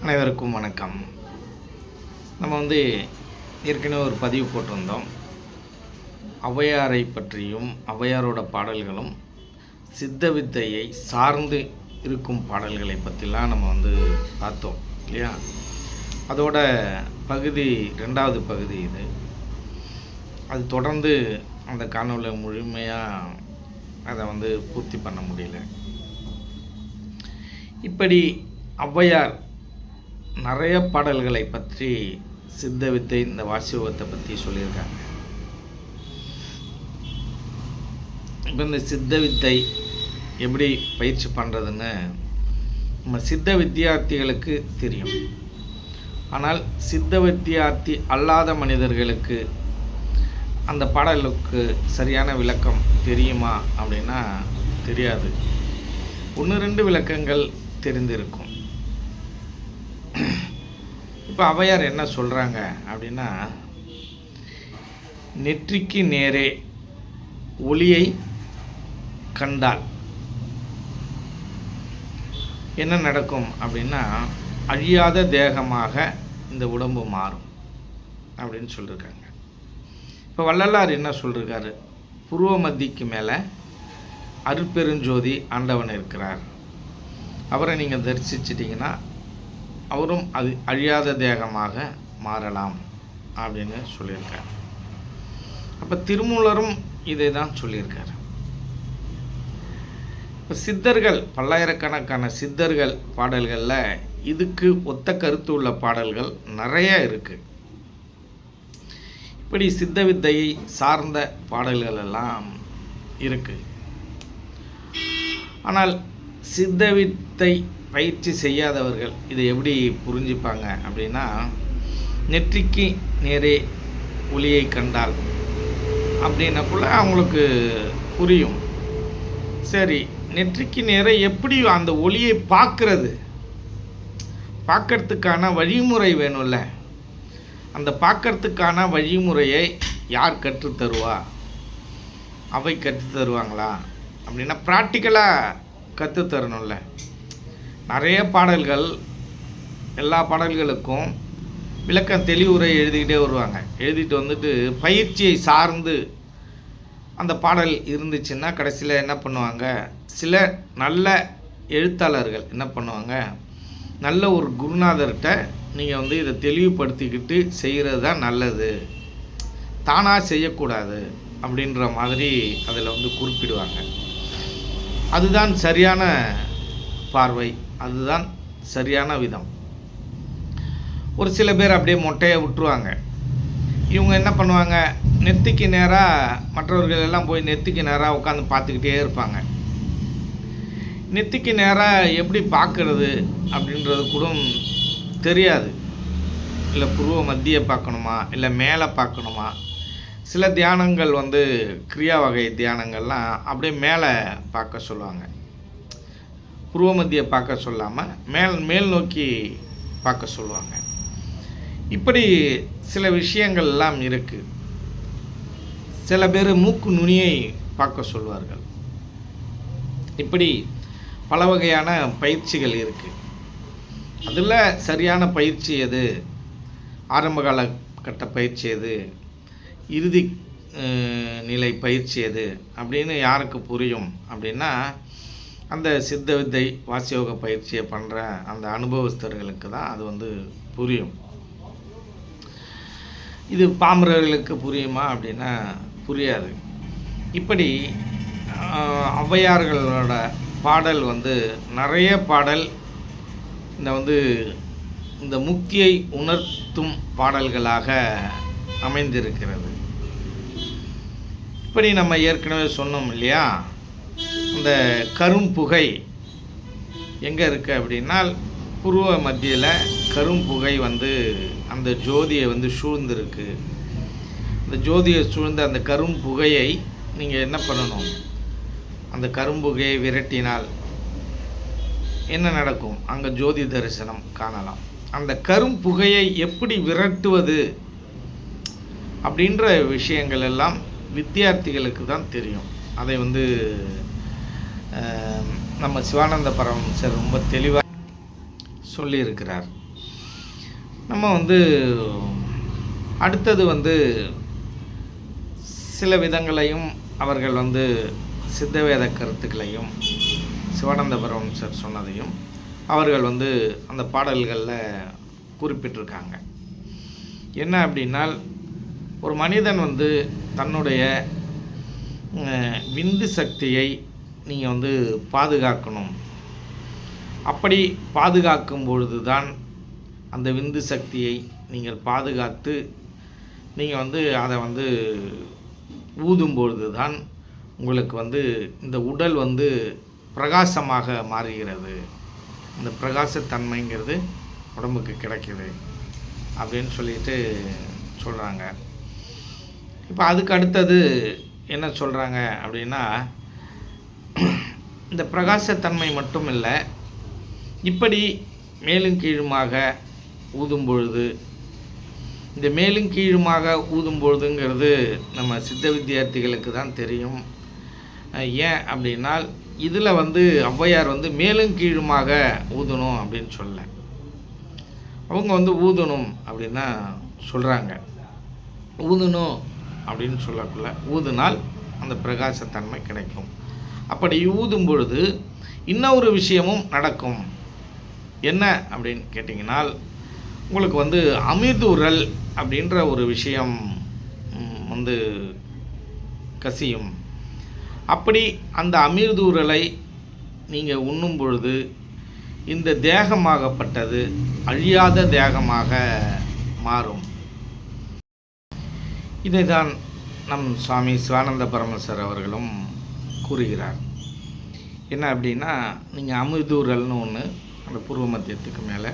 அனைவருக்கும் வணக்கம். நம்ம ஏற்கனவே ஒரு பதிவு போட்டிருந்தோம். ஔவையாரை பற்றியும் ஔவையாரோட பாடல்களும் சித்த வித்தையை சார்ந்து இருக்கும் பாடல்களை பற்றிலாம் நம்ம பார்த்தோம் இல்லையா? அதோட பகுதி 2வது பகுதி இது. அது தொடர்ந்து அந்த காணொலியை முழுமையாக அதை பூர்த்தி பண்ண முடியல. இப்படி ஔவையார் நிறைய பாடல்களை பற்றி சித்த வித்தை, இந்த வாசியோகத்தை பற்றி சொல்லியிருக்காங்க. இப்போ இந்த சித்த வித்தை எப்படி பயிற்சி பண்ணுறதுன்னு நம்ம சித்த வித்தியார்த்திகளுக்கு தெரியும். ஆனால் சித்த வித்தியார்த்தி அல்லாத மனிதர்களுக்கு அந்த பாடலுக்கு சரியான விளக்கம் தெரியுமா அப்படின்னா தெரியாது. 1-2 விளக்கங்கள் தெரிந்திருக்கும். இப்போ ஔவையார் என்ன சொல்கிறாங்க அப்படின்னா, நெற்றிக்கு நேரே ஒளியை கண்டால் என்ன நடக்கும் அப்படின்னா, அழியாத தேகமாக இந்த உடம்பு மாறும் அப்படின்னு சொல்லியிருக்காங்க. இப்போ வள்ளலார் என்ன சொல்லியிருக்காரு, புருவ மத்திக்கு மேலே அருட்பெருஞ்சோதி ஆண்டவன் இருக்கிறார், அவரை நீங்கள் தரிசிச்சிட்டிங்கன்னா அவரும் அது அழியாத தேகமாக மாறலாம் அப்படின்னு சொல்லியிருக்கார். அப்போ திருமூலரும் இதை தான் சொல்லியிருக்கார். இப்போ சித்தர்கள், பல்லாயிரக்கணக்கான சித்தர்கள் பாடல்களில் இதுக்கு ஒத்த கருத்து உள்ள பாடல்கள் நிறைய இருக்குது. இப்படி சித்த வித்தையை சார்ந்த பாடல்கள் எல்லாம் இருக்குது. ஆனால் சித்த வித்தை பயிற்சி செய்யாதவர்கள் இதை எப்படி புரிஞ்சுப்பாங்க அப்படின்னா, நெற்றிக்கு நேரே ஒளியை கண்டால் அப்படின்னக்குள்ள அவங்களுக்கு புரியும். சரி, நெற்றிக்கு நேரே எப்படி அந்த ஒளியை பார்க்கறதுக்கான வழிமுறை வேணும்ல. அந்த பார்க்கறதுக்கான வழிமுறையை யார் கற்றுத்தருவா? அவை கற்றுத்தருவாங்களா அப்படின்னா ப்ராக்டிக்கலாக கற்றுத்தரணும்ல. நிறைய பாடல்கள், எல்லா பாடல்களுக்கும் விளக்கம் தெளிவுரை எழுதிக்கிட்டே வருவாங்க. எழுதிட்டு பயிற்சியை சார்ந்து அந்த பாடல் இருந்துச்சுன்னா கடைசியில் என்ன பண்ணுவாங்க, சில நல்ல எழுத்தாளர்கள் என்ன பண்ணுவாங்க, நல்ல ஒரு குருநாதர்கிட்ட நீங்கள் இதை தெளிவுபடுத்திக்கிட்டு செய்கிறது தான் நல்லது, தானாக செய்யக்கூடாது அப்படின்ற மாதிரி அதில் குறிப்பிடுவாங்க. அதுதான் சரியான பார்வை, அதுதான் சரியான விதம். ஒரு சில பேர் அப்படியே மொட்டையை விட்டுருவாங்க. இவங்க என்ன பண்ணுவாங்க, நெத்திக்கு நேராக மற்றவர்கள் எல்லாம் போய் நெத்திக்கு நேராக உட்காந்து பார்த்துக்கிட்டே இருப்பாங்க. நெத்திக்கு நேராக எப்படி பார்க்கறது அப்படின்றது கூட தெரியாது. இல்லை புருவ மத்தியை பார்க்கணுமா, இல்லை மேலே பார்க்கணுமா? சில தியானங்கள் கிரியா வகை தியானங்கள்லாம் அப்படியே மேலே பார்க்க சொல்லுவாங்க. புருவ மத்தியை பார்க்க சொல்லாமல் மேல் நோக்கி பார்க்க சொல்லுவாங்க. இப்படி சில விஷயங்கள்லாம் இருக்குது. சில பேர் மூக்கு நுனியை பார்க்க சொல்வார்கள். இப்படி பல வகையான பயிற்சிகள் இருக்குது. அதில் சரியான பயிற்சி எது, ஆரம்ப காலகட்ட பயிற்சி எது, இறுதி நிலை பயிற்சி எது அப்படின்னு யாருக்கு புரியும் அப்படின்னா, அந்த சித்த வித்தை வாசியோக பயிற்சியை பண்ணுற அந்த அனுபவஸ்தர்களுக்கு தான் அது புரியும். இது பாமரர்களுக்கு புரியுமா அப்படின்னா புரியாது. இப்படி ஔவையார்களோட பாடல் நிறைய பாடல் இந்த முக்தியை உணர்த்தும் பாடல்களாக அமைந்திருக்கிறது. இப்படி நம்ம ஏற்கனவே சொன்னோம் இல்லையா, இந்த கரும்புகை எங்கே இருக்குது அப்படின்னா, புருவ மத்தியில் கரும்புகை அந்த ஜோதியை சூழ்ந்திருக்கு. அந்த ஜோதியை சூழ்ந்த அந்த கரும்புகையை நீங்கள் என்ன பண்ணணும், அந்த கரும்புகையை விரட்டினால் என்ன நடக்கும், அங்கே ஜோதி தரிசனம் காணலாம். அந்த கரும்புகையை எப்படி விரட்டுவது அப்படின்ற விஷயங்கள் எல்லாம் வித்தியார்த்திகளுக்கு தான் தெரியும். அதை நம்ம சிவானந்த பரமஹம்சர் ரொம்ப தெளிவாக சொல்லியிருக்கிறார். நம்ம வந்து அடுத்தது வந்து சில விதங்களையும் அவர்கள் வந்து சித்தவேத கருத்துக்களையும் சிவானந்த பரமஹம்சர் சொன்னதையும் அவர்கள் வந்து அந்த பாடல்களில் குறிப்பிட்டிருக்காங்க. என்ன அப்படின்னால், ஒரு மனிதன் வந்து தன்னுடைய விந்து சக்தியை நீங்கள் வந்து பாதுகாக்கணும். அப்படி பாதுகாக்கும் பொழுது தான் அந்த விந்து சக்தியை நீங்கள் பாதுகாத்து நீங்கள் வந்து அதை வந்து ஊதும் பொழுது தான் உங்களுக்கு வந்து இந்த உடல் வந்து பிரகாசமாக மாறுகிறது. இந்த பிரகாசத்தன்மைங்கிறது உடம்புக்கு கிடைக்கிது அப்படின்னு சொல்லிட்டு சொல்கிறாங்க. இப்போ அதுக்கு அடுத்தது என்ன சொல்கிறாங்க அப்படின்னா, இந்த பிரகாசத்தன்மை மட்டும் இல்லை, இப்படி மேலும் கீழுமாக ஊதும் பொழுது, இந்த மேலும் கீழுமாக ஊதும் பொழுதுங்கிறது நம்ம சித்த வித்தியார்த்திகளுக்கு தான் தெரியும். ஏன் அப்படின்னால், இதில் வந்து ஔவையார் வந்து மேலும் கீழுமாக ஊதணும் அப்படின்னு சொல்ல, அவங்க வந்து ஊதணும் அப்படின்னு தான் சொல்கிறாங்க. ஊதணும் அப்படின்னு சொல்லக்குள்ள ஊதினால் அந்த பிரகாசத்தன்மை கிடைக்கும். அப்படி ஊதும் பொழுது இன்னொரு விஷயமும் நடக்கும். என்ன அப்படின்னு கேட்டிங்கனால், உங்களுக்கு வந்து அமிர்தூரல் அப்படின்ற ஒரு விஷயம் வந்து கசியும். அப்படி அந்த அமிர்தூரலை நீங்கள் உண்ணும் பொழுது இந்த தேகமாகப்பட்டது அழியாத தேகமாக மாறும். இதை தான் நம் சுவாமி சிவானந்த பரமஹம்சர் அவர்களும் கூறுகிறார். என்ன அப்படின்னா, நீங்கள் அமிர்தூரல்னு ஒன்று அந்த பூர்வ மத்தியத்துக்கு மேலே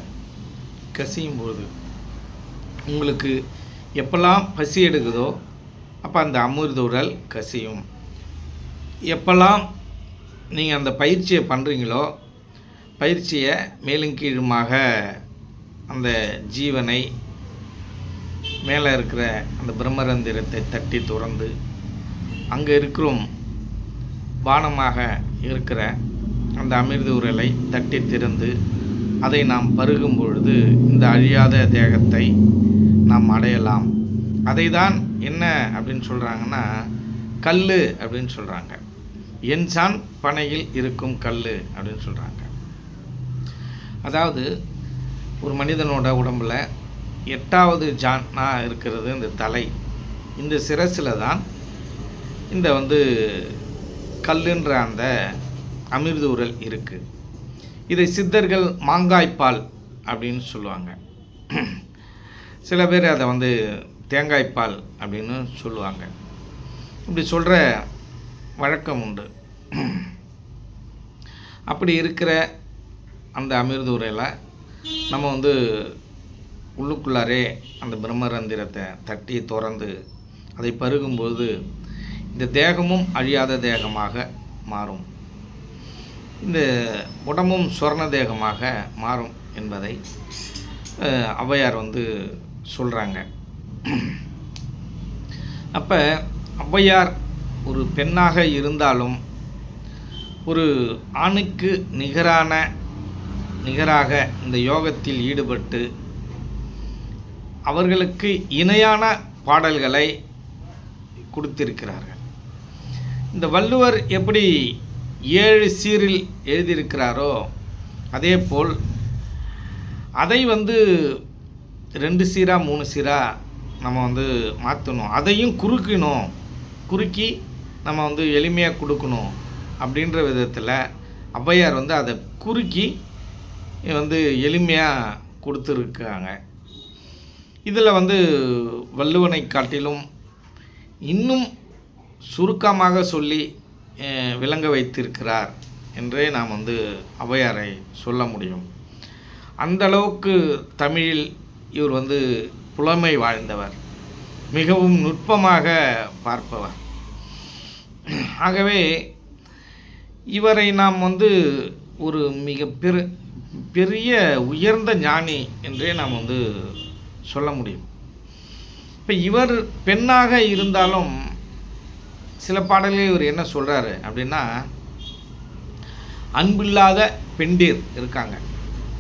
கசியும் பொழுது உங்களுக்கு எப்பெல்லாம் பசி எடுக்குதோ அப்போ அந்த அமிர்தூரல் கசியும். எப்பெல்லாம் நீங்கள் அந்த பயிற்சியை பண்ணுறீங்களோ, பயிற்சியை மேலும் கீழுமாக அந்த ஜீவனை மேலே இருக்கிற அந்த பிரம்மரந்திரத்தை தட்டி துறந்து அங்கே இருக்கிறோம் பானமாக இருக்கிற அந்த அமிர்த உரலை தட்டி திறந்து அதை நாம் பருகும் பொழுது இந்த அழியாத தேகத்தை நாம் அடையலாம். அதை தான் என்ன அப்படின்னு சொல்கிறாங்கன்னா, கல் அப்படின்னு சொல்கிறாங்க. என்சான் பனையில் இருக்கும் கல் அப்படின்னு சொல்கிறாங்க. அதாவது ஒரு மனிதனோட உடம்பில் 8வது ஜானாக இருக்கிறது இந்த தலை. இந்த சிரசில் தான் இந்த வந்து கல்லுன்ற அந்த அமிர்த உரல் இருக்குது. இதை சித்தர்கள் மாங்காய்ப்பால் அப்படின்னு சொல்லுவாங்க. சில பேர் அதை வந்து தேங்காய்ப்பால் அப்படின்னு சொல்லுவாங்க. இப்படி சொல்கிற வழக்கம் உண்டு. அப்படி இருக்கிற அந்த அமிர்த உரலை நம்ம வந்து உள்ளுக்குள்ளாரே அந்த பிரம்மரந்திரத்தை தட்டி திறந்து அதை பருகும்போது இந்த தேகமும் அழியாத தேகமாக மாறும். இந்த உடம்பும் சொர்ண தேகமாக மாறும் என்பதை ஔவையார் வந்து சொல்கிறாங்க. அப்போ ஔவையார் ஒரு பெண்ணாக இருந்தாலும் ஒரு ஆணுக்கு நிகராக இந்த யோகத்தில் ஈடுபட்டு அவர்களுக்கு இணையான பாடல்களை கொடுத்திருக்கிறார்கள். இந்த வள்ளுவர் எப்படி 7 சீரில் எழுதியிருக்கிறாரோ அதே போல் அதை வந்து 2 சீரா 3 சீரா நம்ம வந்து மாற்றணும். அதையும் குறுக்கி நம்ம வந்து எளிமையாக கொடுக்கணும் அப்படின்ற விதத்தில் ஔவையார் வந்து அதை குறுக்கி வந்து எளிமையாக கொடுத்துருக்காங்க. இதில் வந்து வள்ளுவனை காட்டிலும் இன்னும் சுருக்கமாக சொல்லி விளங்க வைத்திருக்கிறார் என்றே நாம் வந்து ஔவையாரை சொல்ல முடியும். அந்தளவுக்கு தமிழில் இவர் வந்து புலமை வாழ்ந்தவர், மிகவும் நுட்பமாக பார்ப்பவர். ஆகவே இவரை நாம் வந்து ஒரு மிக பெரிய உயர்ந்த ஞானி என்றே நாம் வந்து சொல்ல முடியும். இப்போ இவர் பெண்ணாக இருந்தாலும் சில பாடல்கள் இவர் என்ன சொல்கிறாரு அப்படின்னா, அன்பில்லாத பெண்டீர் இருக்காங்க,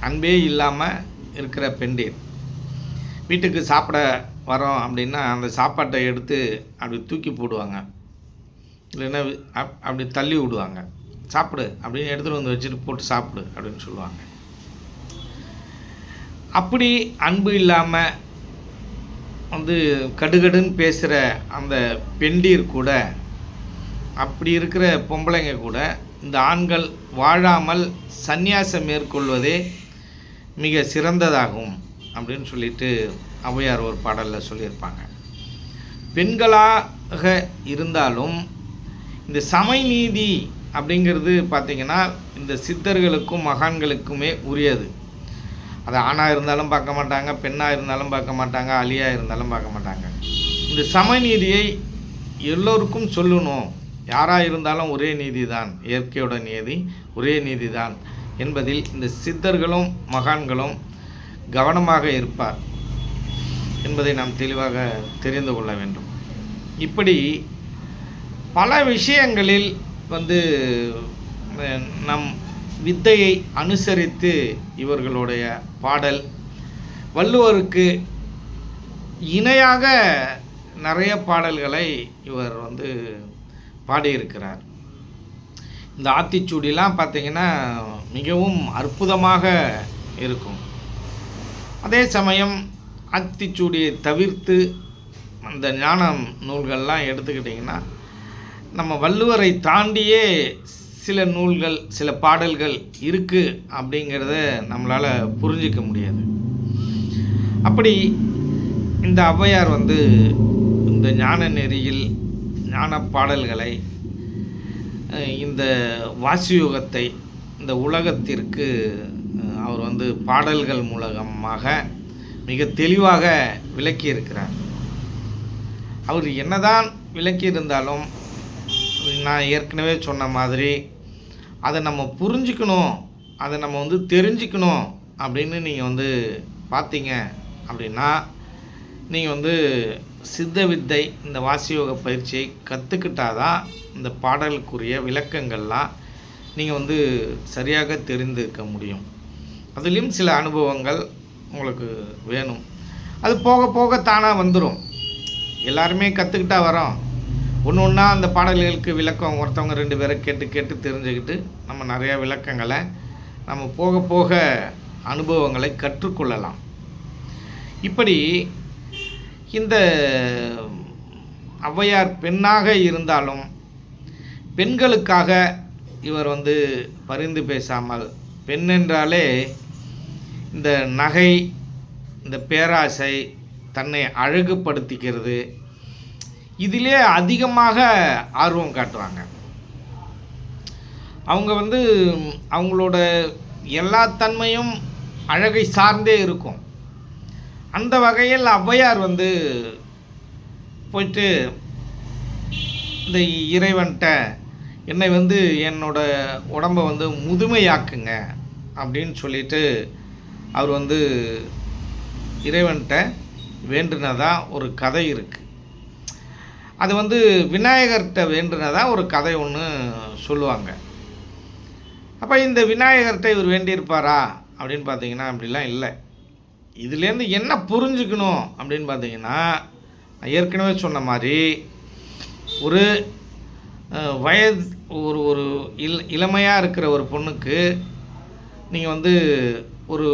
அன்பே இல்லாமல் இருக்கிற பெண்டீர். வீட்டுக்கு சாப்பிட வரோம் அப்படின்னா அந்த சாப்பாட்டை எடுத்து அப்படி தூக்கி போடுவாங்க, இல்லைன்னா அப்படி தள்ளி விடுவாங்க. சாப்பிடு அப்படின்னு எடுத்துகிட்டு வந்து வச்சுட்டு போட்டு சாப்பிடு அப்படின்னு சொல்லுவாங்க. அப்படி அன்பு இல்லாமல் வந்து கடுகடுன்னு பேசுகிற அந்த பெண்டீர் கூட, அப்படி இருக்கிற பொம்பளைங்க கூட இந்த ஆண்கள் வாழாமல் சந்நியாசம் மேற்கொள்வதே மிக சிறந்ததாகும் அப்படின்னு சொல்லிட்டு ஔவையார் ஒரு பாடலில் சொல்லியிருப்பாங்க. பெண்களாக இருந்தாலும் இந்த சமநீதி அப்படிங்கிறது பார்த்திங்கன்னா இந்த சித்தர்களுக்கும் மகான்களுக்குமே உரியது. அது ஆணாக இருந்தாலும் பார்க்க மாட்டாங்க, பெண்ணாக இருந்தாலும் பார்க்க மாட்டாங்க, அலியாக இருந்தாலும் பார்க்க மாட்டாங்க. இந்த சமநீதியை எல்லோருக்கும் சொல்லணும். யாராக இருந்தாலும் ஒரே நீதி தான், இயற்கையோட நீதி ஒரே நீதி தான் என்பதில் இந்த சித்தர்களும் மகான்களும் கவனமாக இருப்பார் என்பதை நாம் தெளிவாக தெரிந்து கொள்ள வேண்டும். இப்படி பல விஷயங்களில் வந்து நம் வித்தையை அனுசரித்து இவர்களுடைய பாடல் வள்ளுவருக்கு இணையாக நிறைய பாடல்களை இவர் வந்து பாடியிருக்கிறார். இந்த ஆத்திச்சூடிலாம் பார்த்திங்கன்னா மிகவும் அற்புதமாக இருக்கும். அதே சமயம் ஆத்திச்சூடியை தவிர்த்து அந்த ஞானம் நூல்கள்லாம் எடுத்துக்கிட்டிங்கன்னா நம்ம வள்ளுவரை தாண்டியே சில நூல்கள் சில பாடல்கள் இருக்குது அப்படிங்கிறத நம்மளால் புரிஞ்சிக்க முடியாது. அப்படி இந்த ஔவையார் வந்து இந்த ஞான நெறியில் ஞான பாடல்களை இந்த வாசியோகத்தை இந்த உலகத்திற்கு அவர் வந்து பாடல்கள் மூலமாக மிக தெளிவாக விளக்கியிருக்கிறார். அவர் என்னதான் விளக்கியிருந்தாலும் நான் ஏற்கனவே சொன்ன மாதிரி அதை நம்ம புரிஞ்சுக்கணும், அதை நம்ம வந்து தெரிஞ்சுக்கணும் அப்படின்னு நீங்கள் வந்து பார்த்தீங்க அப்படின்னா நீங்கள் வந்து சித்த வித்தை இந்த வாசியோக பயிற்சியை கற்றுக்கிட்டாதான் இந்த பாடலுக்குரிய விளக்கங்கள்லாம் நீங்கள் வந்து சரியாக தெரிந்துக்க முடியும். அதுலேயும் சில அனுபவங்கள் உங்களுக்கு வேணும். அது போக போக தானாக வந்துடும். எல்லாருமே கற்றுக்கிட்டா வரோம். ஒன்று ஒன்றா அந்த பாடல்களுக்கு விளக்கம் ஒருத்தவங்க 2 பேரை கேட்டு கேட்டு தெரிஞ்சுக்கிட்டு நம்ம நிறையா விளக்கங்களை நம்ம போக போக அனுபவங்களை கற்றுக்கொள்ளலாம். இப்படி இந்த ஔவையார் பெண்ணாக இருந்தாலும் பெண்களுக்காக இவர் வந்து பரிந்து பேசாமல், பெண் என்றாலே இந்த நகை, இந்த பேராசை, தன்னை அழகுபடுத்திக்கிறது, இதிலே அதிகமாக ஆர்வம் காட்டுவாங்க. அவங்க வந்து அவங்களோட எல்லா தன்மையும் அழகை சார்ந்தே இருக்கும். அந்த வகையில் ஔவையார் வந்து போயிட்டு இந்த இறைவன்கிட்ட என்னை வந்து என்னோட உடம்பை வந்து முதுமையாக்குங்க அப்படின்னு சொல்லிட்டு அவர் வந்து இறைவன்கிட்ட வேண்டுனதாக ஒரு கதை இருக்குது. அது வந்து விநாயகர்கிட்ட வேண்டுனதாக ஒரு கதை ஒன்று சொல்லுவாங்க. அப்போ இந்த விநாயகர்கிட்ட இவர் வேண்டியிருப்பாரா அப்படின்னு பார்த்தீங்கன்னா அப்படிலாம் இல்லை. இதுலேருந்து என்ன புரிஞ்சுக்கணும் அப்படின்னு பார்த்தீங்கன்னா, நான் ஏற்கனவே சொன்ன மாதிரி ஒரு வயது ஒரு இளமையாக இருக்கிற ஒரு பொண்ணுக்கு நீங்கள் வந்து ஒரு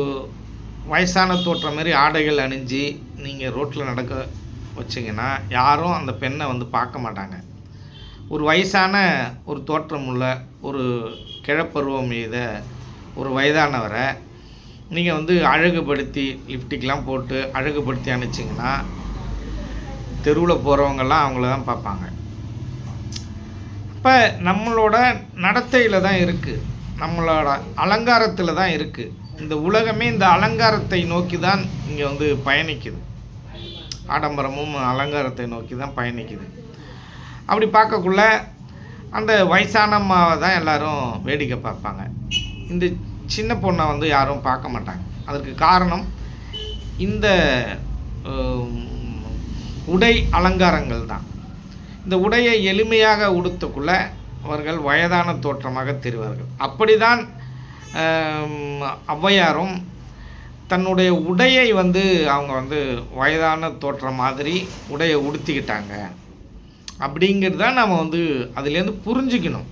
வயசான தோற்றம் மாதிரி ஆடைகள் அணிஞ்சு நீங்கள் ரோட்டில் நடக்க வச்சிங்கன்னா யாரும் அந்த பெண்ணை வந்து பார்க்க மாட்டாங்க. ஒரு வயசான ஒரு தோற்றம் உள்ள ஒரு கிழப்பருவம் மீத ஒரு வயதானவரை நீங்கள் வந்து அழகுபடுத்தி லிப்டிக்லாம் போட்டு அழகுபடுத்தி அனுப்பிச்சிங்கன்னா தெருவில் போகிறவங்கெல்லாம் அவங்கள தான் பார்ப்பாங்க. இப்போ நம்மளோட நடத்தையில் தான் இருக்குது, நம்மளோட அலங்காரத்தில் தான் இருக்குது. இந்த உலகமே இந்த அலங்காரத்தை நோக்கி தான் இங்கே வந்து பயணிக்குது. ஆடம்பரமும் அலங்காரத்தை நோக்கி தான் பயணிக்குது. அப்படி பார்க்கக்குள்ள அந்த வயசான அம்மாவை தான் எல்லோரும் வேடிக்கை பார்ப்பாங்க. இந்த சின்ன பொண்ணை வந்து யாரும் பார்க்க மாட்டாங்க. அதற்கு காரணம் இந்த உடை அலங்காரங்கள் தான். இந்த உடையை எளிமையாக உடுத்தக்குள்ள அவர்கள் வயதான தோற்றமாக தெரிவார்கள். அப்படி தான் ஔவையாரும் தன்னுடைய உடையை வந்து அவங்க வந்து வயதான தோற்றம் மாதிரி உடையை உடுத்திக்கிட்டாங்க அப்படிங்கிறது தான் நம்ம வந்து அதுலேருந்து புரிஞ்சுக்கணும்.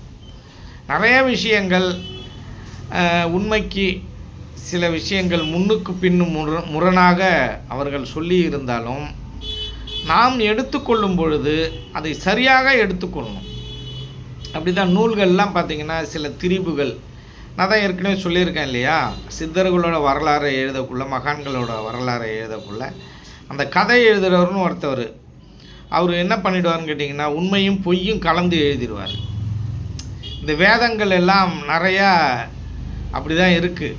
நிறைய விஷயங்கள் உண்மைக்கு சில விஷயங்கள் முன்னுக்கு பின்னும் முரணாக அவர்கள் சொல்லி இருந்தாலும் நாம் எடுத்துக்கொள்ளும் பொழுது அதை சரியாக எடுத்துக்கொள்ளணும். அப்படி தான் நூல்கள்லாம் பார்த்திங்கன்னா சில திரிபுகள், நான் தான் ஏற்கனவே சொல்லியிருக்கேன் இல்லையா, சித்தர்களோட வரலாறை எழுதக்குள்ள, மகான்களோட வரலாறை எழுதக்குள்ள அந்த கதை எழுதுகிறவர்னு ஒருத்தவர், அவர் என்ன பண்ணிவிடுவார்னு கேட்டிங்கன்னா உண்மையும் பொய்யும் கலந்து எழுதிடுவார். இந்த வேதங்கள் எல்லாம் நிறையா அப்படி தான் இருக்குது.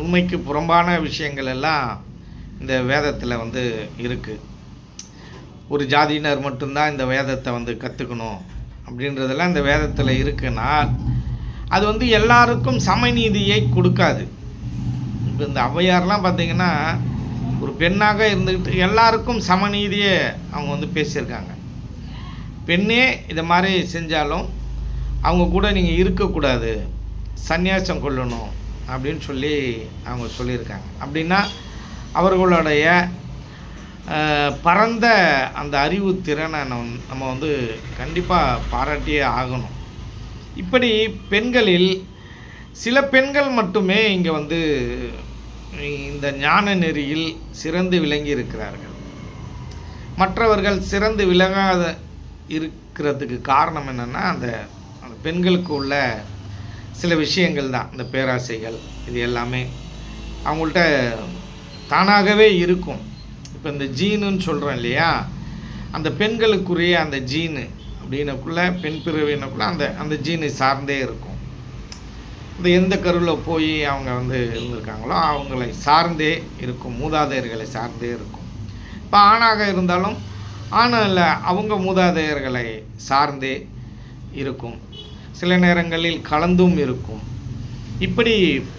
உண்மைக்கு புறம்பான விஷயங்கள் எல்லாம் இந்த வேதத்தில் வந்து இருக்குது. ஒரு ஜாதியினர் மட்டும்தான் இந்த வேதத்தை வந்து கற்றுக்கணும் அப்படின்றதெல்லாம் இந்த வேதத்தில் இருக்குன்னா அது வந்து எல்லாருக்கும் சமநீதியை கொடுக்காது. இப்போ இந்த ஔவையார்லாம் பார்த்திங்கன்னா ஒரு பெண்ணாக இருந்துக்கிட்டு எல்லாருக்கும் சமநீதியை அவங்க வந்து பேசியிருக்காங்க. பெண்ணே இதை மாதிரி செஞ்சாலும் அவங்க கூட நீங்கள் இருக்கக்கூடாது, சந்நியாசம் கொள்ளணும் அப்படின்னு சொல்லி அவங்க சொல்லியிருக்காங்க. அப்படின்னா அவர்களுடைய பரந்த அந்த அறிவு திறனை நம்ம வந்து கண்டிப்பாக பாராட்டியே ஆகணும். இப்படி பெண்களில் சில பெண்கள் மட்டுமே இங்கே வந்து இந்த ஞான நெறியில் சிறந்து விளங்கி இருக்கிறார்கள். மற்றவர்கள் சிறந்து விளங்காத இருக்கிறதுக்கு காரணம் என்னென்னா அந்த பெண்களுக்கு உள்ள சில விஷயங்கள் தான். இந்த பேராசைகள் இது எல்லாமே அவங்கள்ட்ட தானாகவே இருக்கும். இப்போ இந்த ஜீனுன்னு சொல்கிறோம் இல்லையா, அந்த பெண்களுக்குரிய அந்த ஜீனு அப்படின்னக்குள்ளே, பெண் பிறவினக்குள்ளே அந்த ஜீனை சார்ந்தே இருக்கும். இந்த எந்த கருவில் போய் அவங்க வந்து இருந்திருக்காங்களோ அவங்களை சார்ந்தே இருக்கும், மூதாதையர்களை சார்ந்தே இருக்கும். இப்போ ஆணாக இருந்தாலும் ஆணில் அவங்க மூதாதையர்களை சார்ந்தே இருக்கும், சில நேரங்களில் கலந்தும் இருக்கும். இப்படி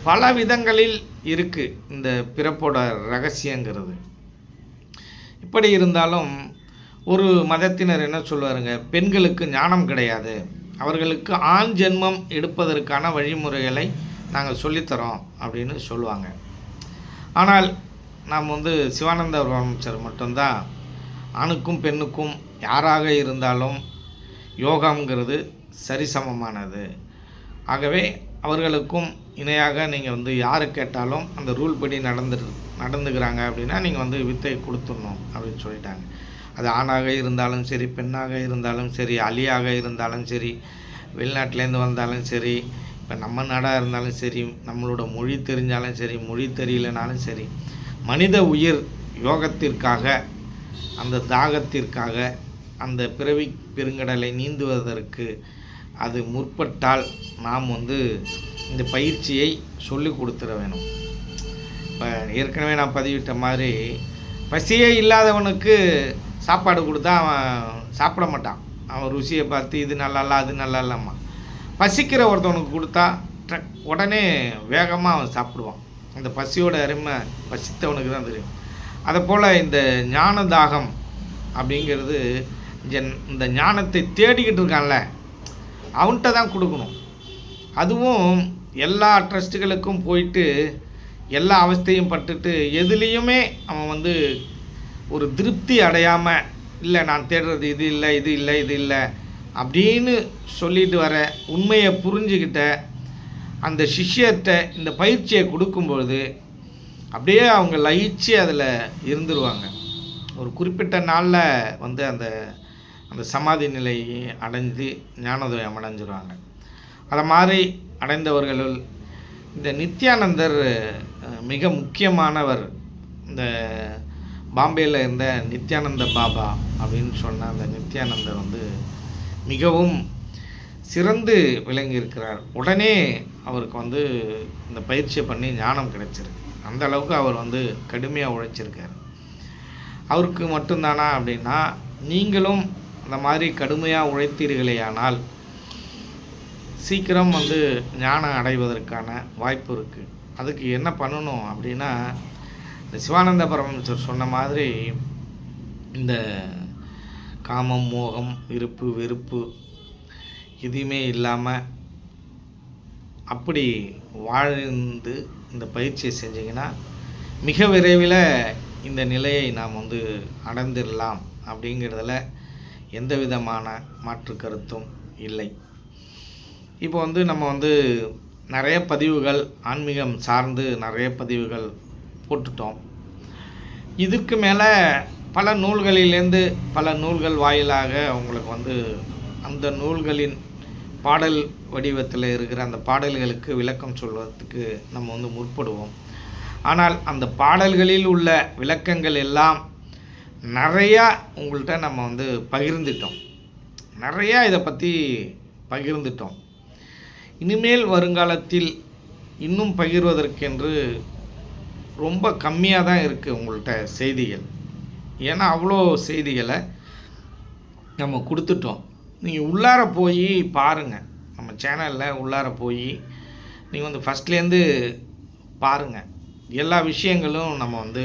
பல விதங்களில் இருக்குது இந்த பிறப்போட ரகசியங்கிறது. இப்படி இருந்தாலும் ஒரு மதத்தினர் என்ன சொல்லுவாருங்க, பெண்களுக்கு ஞானம் கிடையாது, அவர்களுக்கு ஆண் ஜென்மம் எடுப்பதற்கான வழிமுறைகளை நாங்கள் சொல்லித்தரோம் அப்படின்னு சொல்லுவாங்க. ஆனால் நாம் வந்து சிவானந்த பரமஹம்சர் மட்டும்தான் ஆணுக்கும் பெண்ணுக்கும் யாராக இருந்தாலும் யோகாங்கிறது சரிசமமானது. ஆகவே அவர்களுக்கும் இணையாக நீங்கள் வந்து யாரை கேட்டாலும் அந்த ரூல் படி நடந்துக்கிறாங்க அப்படின்னா நீங்கள் வந்து வித்தை கொடுத்துடணும் அப்படின்னு சொல்லிட்டாங்க. அது ஆணாக இருந்தாலும் சரி, பெண்ணாக இருந்தாலும் சரி, அலியாக இருந்தாலும் சரி, வெளிநாட்டிலேருந்து வந்தாலும் சரி, இப்போ நம்ம நாடாக இருந்தாலும் சரி, நம்மளோட மொழி தெரிஞ்சாலும் சரி, மொழி தெரியலனாலும் சரி, மனித உயிர் யோகத்திற்காக, அந்த தாகத்திற்காக, அந்த பிறவி பெருங்கடலை நீந்துவதற்கு அது முற்பட்டால் நாம் வந்து இந்த பயிற்சியை சொல்லி கொடுத்துட வேணும். இப்போ ஏற்கனவே நான் பதிவிட்ட மாதிரி பசியே இல்லாதவனுக்கு சாப்பாடு கொடுத்தா அவன் சாப்பிட மாட்டான். அவன் ருசியை பார்த்து இது நல்லா இல்லை அது நல்லா இல்லாமா. பசிக்கிற ஒருத்தவனுக்கு கொடுத்தா உடனே வேகமாக அவன் சாப்பிடுவான். அந்த பசியோட அருமை பசித்தவனுக்கு தான் தெரியும். அதை போல் இந்த ஞான தாகம் அப்படிங்கிறது இந்த ஞானத்தை தேடிக்கிட்டு இருக்கான்ல அவன்கிட்ட தான் கொடுக்கணும். அதுவும் எல்லா ட்ரஸ்ட்டுகளுக்கும் போயிட்டு எல்லா அவஸ்தையும் பட்டுட்டு எதுலேயுமே அவன் வந்து ஒரு திருப்தி அடையாமல், இல்லை நான் தேடுறது இது இல்லை இது இல்லை இது இல்லை அப்படின்னு சொல்லிட்டு வர உண்மையை புரிஞ்சுக்கிட்ட அந்த சிஷ்யத்தை இந்த பயிற்சியை கொடுக்கும்பொழுது அப்படியே அவங்க லயிச்சு அதில் இருந்துருவாங்க. ஒரு குறிப்பிட்ட நாளில் வந்து அந்த அந்த சமாதி நிலையை அடைஞ்சு ஞானோதயம் அடைஞ்சிருவாங்க. அதை மாதிரி அடைந்தவர்களுள் இந்த நித்யானந்தர் மிக முக்கியமானவர். இந்த பாம்பேயில் இருந்த நித்யானந்த பாபா அப்படின்னு சொன்ன அந்த நித்யானந்தர் வந்து மிகவும் சிறந்து விளங்கியிருக்கிறார். உடனே அவருக்கு வந்து இந்த பயிற்சியை பண்ணி ஞானம் கிடைச்சிருக்கு. அந்த அளவுக்கு அவர் வந்து கடுமையாக உழைச்சிருக்கார். அவருக்கு மட்டும்தானா அப்படின்னா நீங்களும் அந்த மாதிரி கடுமையாக உழைத்தீர்களேயானால் சீக்கிரம் வந்து ஞானம் அடைவதற்கான வாய்ப்பு இருக்குது. அதுக்கு என்ன பண்ணணும் அப்படின்னா இந்த சிவானந்த பரமஹம்சர் சொன்ன மாதிரி இந்த காமம், மோகம், விருப்பு, வெறுப்பு எதுவுமே இல்லாமல் அப்படி வாழ்ந்து இந்த பயிற்சியை செஞ்சிங்கன்னா மிக விரைவில் இந்த நிலையை நாம் வந்து அடைந்திடலாம் அப்படிங்கிறதுல எந்த விதமான மாற்று கருத்தும் இல்லை. இப்போ வந்து நம்ம வந்து நிறைய பதிவுகள் ஆன்மீகம் சார்ந்து நிறைய பதிவுகள் போட்டுட்டோம். இதுக்கு மேலே பல நூல்களிலேருந்து பல நூல்கள் வாயிலாக உங்களுக்கு வந்து அந்த நூல்களின் பாடல் வடிவத்தில் இருக்கிற அந்த பாடல்களுக்கு விளக்கம் சொல்வதற்கு நம்ம வந்து முற்படுவோம். ஆனால் அந்த பாடல்களில் உள்ள விளக்கங்கள் எல்லாம் நிறையா உங்கள்கிட்ட நம்ம வந்து பகிர்ந்துட்டோம். நிறையா இதை பற்றி பகிர்ந்துட்டோம். இனிமேல் வருங்காலத்தில் இன்னும் பகிர்வதற்கென்று ரொம்ப கம்மியாக தான் இருக்குது உங்கள்கிட்ட செய்திகள். ஏன்னா அவ்வளோ செய்திகளை நம்ம கொடுத்துட்டோம். நீங்கள் உள்ளார போய் பாருங்கள், நம்ம சேனலில் உள்ளார போய் நீங்கள் வந்து ஃபஸ்ட்லேருந்து பாருங்கள். எல்லா விஷயங்களும் நம்ம வந்து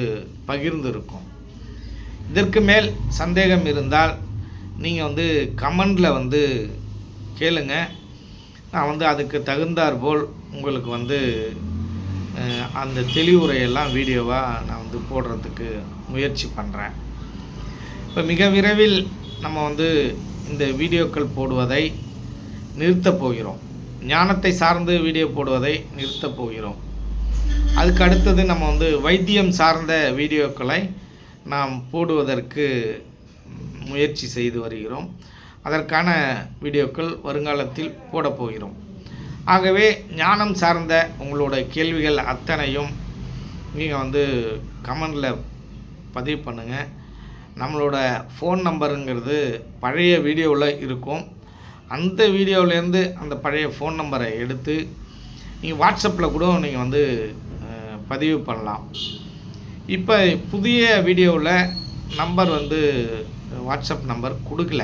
பகிர்ந்துருக்கோம். இதற்கு மேல் சந்தேகம் இருந்தால் நீங்கள் வந்து கமெண்டில் வந்து கேளுங்க. நான் வந்து அதுக்கு தகுந்தாற்போல் உங்களுக்கு வந்து அந்த தெளிவுரையெல்லாம் வீடியோவாக நான் வந்து போடுறதுக்கு முயற்சி பண்ணுறேன். இப்போ மிக விரைவில் நம்ம வந்து இந்த வீடியோக்கள் போடுவதை நிறுத்தப் போகிறோம். ஞானத்தை சார்ந்து வீடியோ போடுவதை நிறுத்தப் போகிறோம். அதுக்கு அடுத்தது நம்ம வந்து வைத்தியம் சார்ந்த வீடியோக்களை நாம் போடுவதற்கு முயற்சி செய்து வருகிறோம். அதற்கான வீடியோக்கள் வருங்காலத்தில் போடப் போகிறோம். ஆகவே ஞானம் சார்ந்த உங்களோட கேள்விகள் அத்தனையும் நீங்கள் வந்து கமெண்டில் பதிவு பண்ணுங்கள். நம்மளோட ஃபோன் நம்பருங்கிறது பழைய வீடியோவில் இருக்கும். அந்த வீடியோவிலேருந்து அந்த பழைய ஃபோன் நம்பரை எடுத்து நீங்கள் வாட்ஸ்அப்பில் கூட நீங்கள் வந்து பதிவு பண்ணலாம். இப்போ புதிய வீடியோவில் நம்பர் வந்து வாட்ஸ்அப் நம்பர் கொடுக்கல.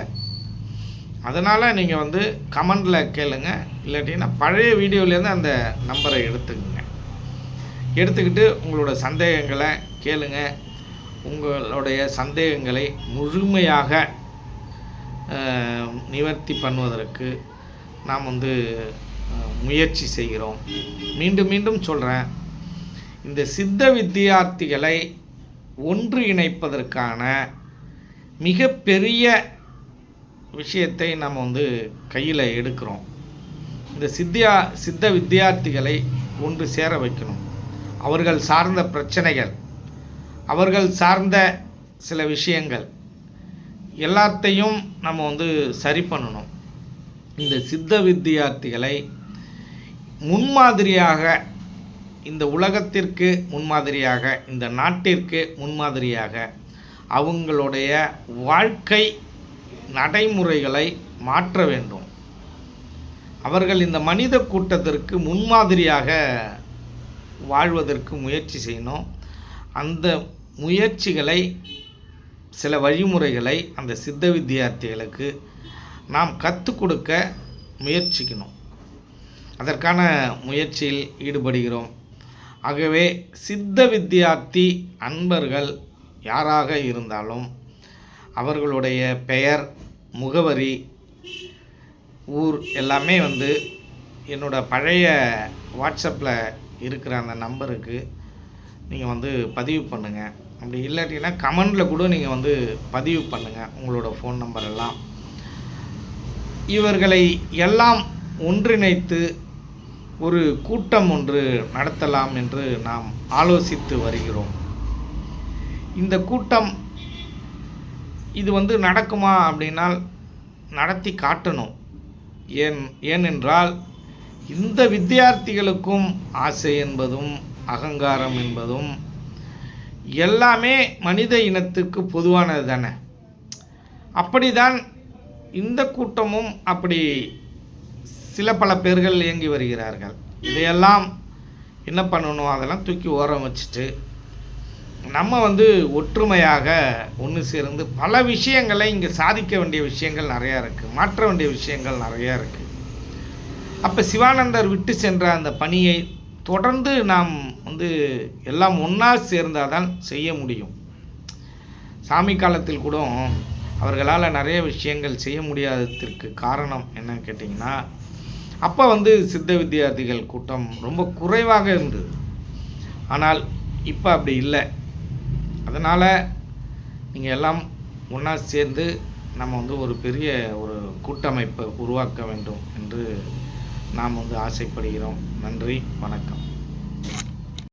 அதனால் நீங்கள் வந்து கமெண்டில் கேளுங்க. இல்லாட்டின்னா பழைய வீடியோவிலேருந்து அந்த நம்பரை எடுத்துக்கிட்டு உங்களோட சந்தேகங்களை கேளுங்க. உங்களுடைய சந்தேகங்களை முழுமையாக நிவர்த்தி பண்ணுவதற்கு நாம் வந்து முயற்சி செய்கிறோம். மீண்டும் மீண்டும் சொல்கிறேன், இந்த சித்த வித்தியார்த்திகளை ஒன்றிணைப்பதற்கான மிகப்பெரிய விஷயத்தை நம்ம வந்து கையில் எடுக்கிறோம். இந்த சித்த வித்தியார்த்திகளை ஒன்று சேர வைக்கணும். அவர்கள் சார்ந்த பிரச்சனைகள், அவர்கள் சார்ந்த சில விஷயங்கள் எல்லாத்தையும் நம்ம வந்து சரி பண்ணணும். இந்த சித்த வித்தியார்த்திகளை முன்மாதிரியாக, இந்த உலகத்திற்கு முன்மாதிரியாக, இந்த நாட்டிற்கு முன்மாதிரியாக அவங்களுடைய வாழ்க்கை நடைமுறைகளை மாற்ற வேண்டும். அவர்கள் இந்த மனித கூட்டத்திற்கு முன்மாதிரியாக வாழ்வதற்கு முயற்சி செய்யணும். அந்த முயற்சிகளை, சில வழிமுறைகளை அந்த சித்த வித்தியார்த்திகளுக்கு நாம் கற்றுக் கொடுக்க முயற்சிக்கணும். அதற்கான முயற்சியில் ஈடுபடுகிறோம். ஆகவே சித்த வித்தியார்த்தி அன்பர்கள் யாராக இருந்தாலும் அவர்களுடைய பெயர், முகவரி, ஊர் எல்லாமே வந்து என்னோடய பழைய வாட்ஸ்அப்பில் இருக்கிற அந்த நம்பருக்கு நீங்கள் வந்து பதிவு பண்ணுங்கள். அப்படி இல்லாட்டினா கமெண்டில் கூட நீங்கள் வந்து பதிவு பண்ணுங்கள் உங்களோட ஃபோன் நம்பர் எல்லாம். இவர்களை எல்லாம் ஒன்றிணைத்து ஒரு கூட்டம் ஒன்று நடத்தலாம் என்று நாம் ஆலோசித்து வருகிறோம். இந்த கூட்டம் இது வந்து நடக்குமா அப்படின்னால் நடத்தி காட்டணும். ஏனென்றால் இந்த வித்தியார்த்திகளுக்கும் ஆசை என்பதும் அகங்காரம் என்பதும் எல்லாமே மனித இனத்துக்கு பொதுவானது தானே. அப்படிதான் இந்த கூட்டமும் அப்படி சில பல பேர்கள் இயங்கி வருகிறார்கள். இதையெல்லாம் என்ன பண்ணணும், அதெல்லாம் தூக்கி ஓரம் வச்சுட்டு நம்ம வந்து ஒற்றுமையாக ஒன்று சேர்ந்து பல விஷயங்களை இங்கே சாதிக்க வேண்டிய விஷயங்கள் நிறையா இருக்குது, மாற்ற வேண்டிய விஷயங்கள் நிறையா இருக்குது. அப்போ சிவானந்தர் விட்டு சென்ற அந்த பணியை தொடர்ந்து நாம் வந்து எல்லாம் ஒன்றா சேர்ந்தால் தான் செய்ய முடியும். சாமி காலத்தில் கூட அவர்களால் நிறைய விஷயங்கள் செய்ய முடியாததற்கு காரணம் என்னன்னு கேட்டிங்கன்னா, அப்போ வந்து சித்த வித்தியார்த்திகள் கூட்டம் ரொம்ப குறைவாக இருந்தது. ஆனால் இப்போ அப்படி இல்லை. அதனால் நீங்கள் எல்லாம் ஒன்றா சேர்ந்து நம்ம வந்து ஒரு பெரிய ஒரு கூட்டமைப்பை உருவாக்க வேண்டும் என்று நாம் வந்து ஆசைப்படுகிறோம். நன்றி, வணக்கம்.